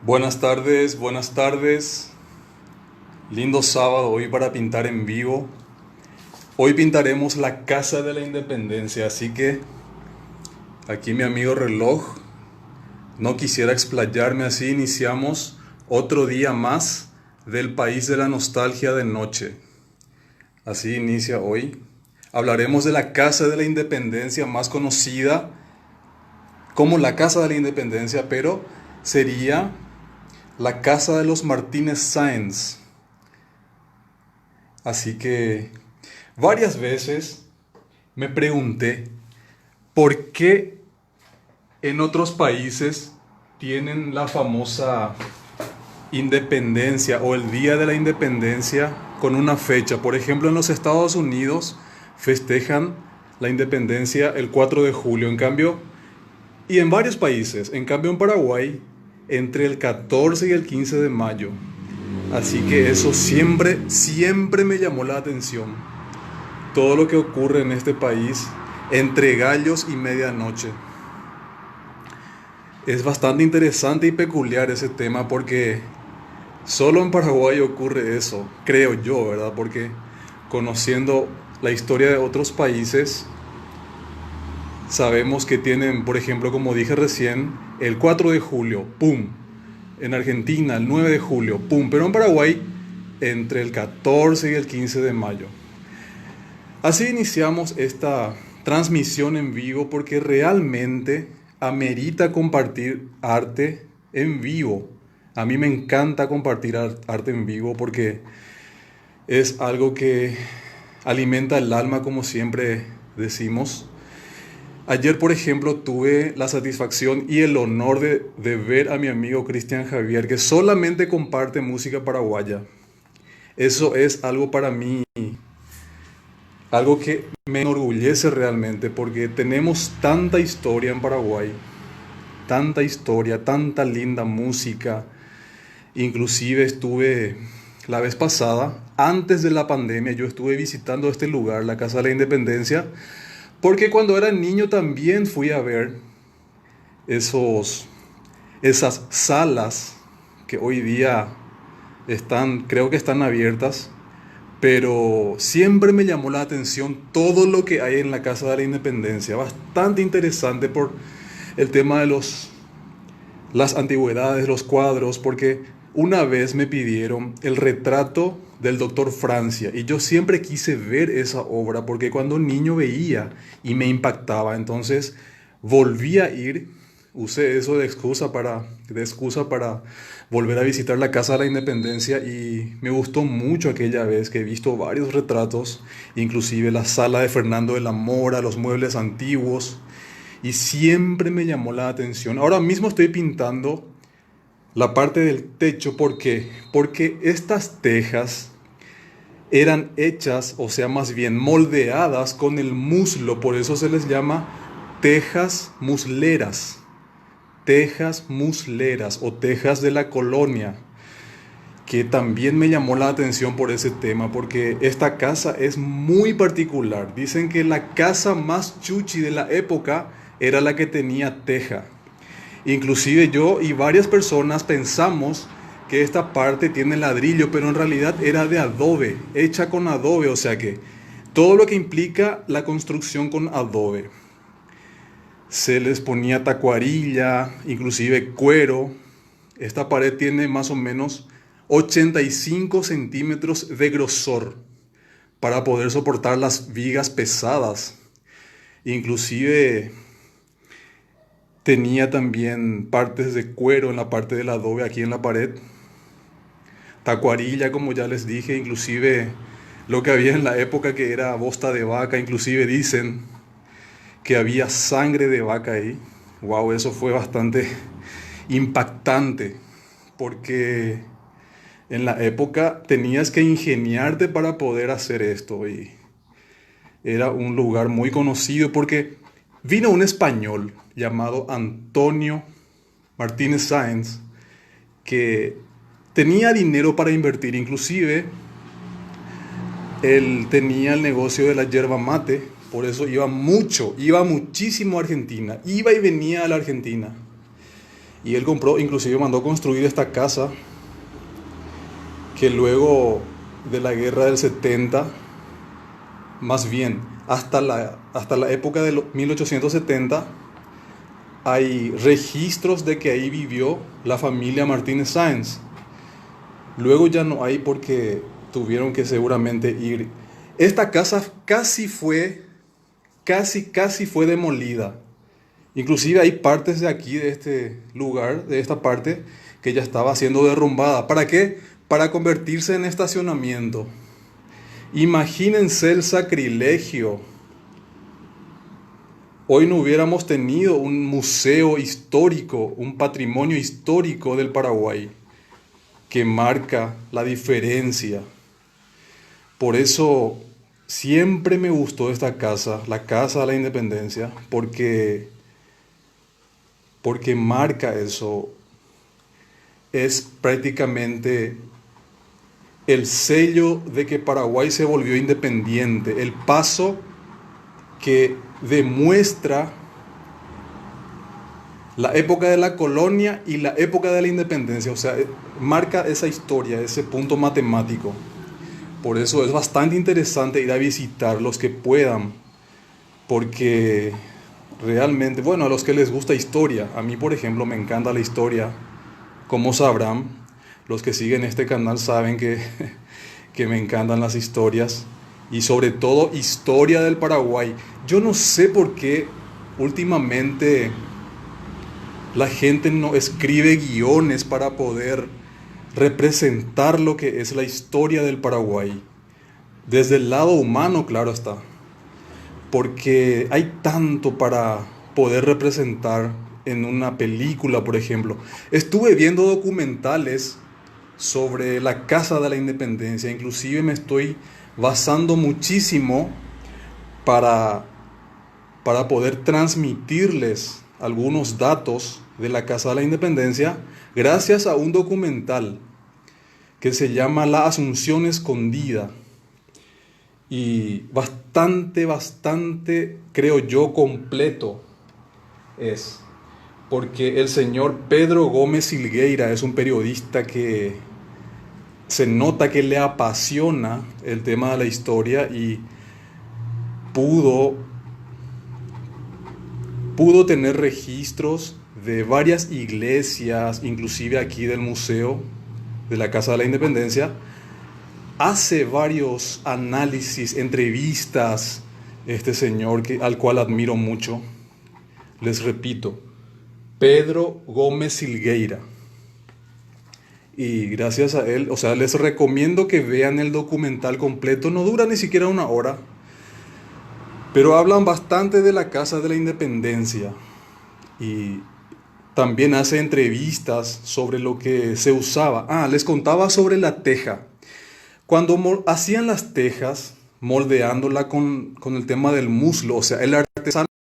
Buenas tardes, buenas tardes. Lindo sábado hoy para pintar en vivo. Hoy pintaremos la Casa de la Independencia, así que aquí mi amigo reloj. No quisiera explayarme así, iniciamos otro día más del país de la nostalgia de noche. Así inicia hoy. Hablaremos de la Casa de la Independencia más conocida como la Casa de la Independencia, pero sería la Casa de los Martínez Sáenz. Así que varias veces me pregunté por qué en otros países tienen la famosa independencia o el Día de la Independencia con una fecha. Por ejemplo, en los Estados Unidos festejan la independencia el 4 de julio, en cambio, y en varios países, en cambio en Paraguay, entre el 14 y el 15 de mayo. Así que eso siempre me llamó la atención. Todo lo que ocurre en este país entre gallos y medianoche. Es bastante interesante y peculiar ese tema porque solo en Paraguay ocurre eso, creo yo, ¿verdad? Porque conociendo la historia de otros países, sabemos que tienen, por ejemplo, como dije recién, el 4 de julio, ¡pum! En Argentina, el 9 de julio, ¡pum! Pero en Paraguay, entre el 14 y el 15 de mayo. Así iniciamos esta transmisión en vivo porque realmente amerita compartir arte en vivo. A mí me encanta compartir arte en vivo porque es algo que alimenta el alma, como siempre decimos. Ayer, por ejemplo, tuve la satisfacción y el honor de ver a mi amigo Cristian Javier, que solamente comparte música paraguaya. Eso es algo para mí, algo que me enorgullece realmente, porque tenemos tanta historia en Paraguay, tanta historia, tanta linda música. Inclusive estuve la vez pasada, antes de la pandemia, yo estuve visitando este lugar, la Casa de la Independencia, porque cuando era niño también fui a ver esas salas que hoy día creo que están abiertas, pero siempre me llamó la atención todo lo que hay en la Casa de la Independencia. Bastante interesante por el tema de las antigüedades, los cuadros, porque una vez me pidieron el retrato del Doctor Francia y yo siempre quise ver esa obra porque cuando niño veía y me impactaba, entonces volví a ir, usé eso de excusa para volver a visitar la Casa de la Independencia y me gustó mucho aquella vez que he visto varios retratos, inclusive la sala de Fernando de la Mora, los muebles antiguos, y siempre me llamó la atención. Ahora mismo estoy pintando la parte del techo, ¿por qué? Porque estas tejas eran hechas, o sea, más bien moldeadas con el muslo, por eso se les llama tejas musleras. Tejas musleras o tejas de la colonia, que también me llamó la atención por ese tema, porque esta casa es muy particular. Dicen que la casa más chuchi de la época era la que tenía teja. Inclusive yo y varias personas pensamos que esta parte tiene ladrillo, pero en realidad era de adobe, hecha con adobe, o sea que todo lo que implica la construcción con adobe. Se les ponía tacuarilla, inclusive cuero. Esta pared tiene más o menos 85 centímetros de grosor para poder soportar las vigas pesadas. Inclusive tenía también partes de cuero en la parte del adobe aquí en la pared. Tacuarilla, como ya les dije, inclusive lo que había en la época que era bosta de vaca, inclusive dicen que había sangre de vaca ahí. Wow, eso fue bastante impactante, porque en la época tenías que ingeniarte para poder hacer esto y era un lugar muy conocido porque vino un español llamado Antonio Martínez Sáenz que tenía dinero para invertir, inclusive él tenía el negocio de la yerba mate, por eso iba muchísimo a Argentina, iba y venía a la Argentina. Y él compró, inclusive mandó construir esta casa que luego de la guerra del 70, más bien hasta la época de 1870, hay registros de que ahí vivió la familia Martínez Sáenz. Luego ya no hay porque tuvieron que seguramente ir. Esta casa casi fue demolida. Inclusive hay partes de aquí, de este lugar, de esta parte, que ya estaba siendo derrumbada. ¿Para qué? Para convertirse en estacionamiento. Imagínense el sacrilegio. Hoy no hubiéramos tenido un museo histórico, un patrimonio histórico del Paraguay que marca la diferencia. Por eso siempre me gustó esta casa, la Casa de la Independencia, porque marca eso. Es prácticamente el sello de que Paraguay se volvió independiente, el paso que demuestra la época de la colonia y la época de la independencia, o sea, marca esa historia, ese punto matemático. Por eso es bastante interesante ir a visitar los que puedan, porque realmente, bueno, a los que les gusta historia, a mí por ejemplo me encanta la historia, como sabrán, los que siguen este canal saben que me encantan las historias y sobre todo historia del Paraguay. Yo no sé por qué últimamente la gente no escribe guiones para poder representar lo que es la historia del Paraguay. Desde el lado humano, claro está. Porque hay tanto para poder representar en una película, por ejemplo. Estuve viendo documentales sobre la Casa de la Independencia. Inclusive me estoy basando muchísimo para, para poder transmitirles algunos datos de la Casa de la Independencia gracias a un documental que se llama La Asunción Escondida. Y bastante, creo yo, completo es. Porque el señor Pedro Gómez Silgueira es un periodista que se nota que le apasiona el tema de la historia y pudo tener registros de varias iglesias, inclusive aquí del museo de la Casa de la Independencia. Hace varios análisis, entrevistas, este señor al cual admiro mucho. Les repito, Pedro Gómez Silgueira. Y gracias a él, o sea, les recomiendo que vean el documental completo. No dura ni siquiera una hora, pero hablan bastante de la Casa de la Independencia. Y también hace entrevistas sobre lo que se usaba. Les contaba sobre la teja. Cuando hacían las tejas, moldeándola con el tema del muslo, o sea, el artesano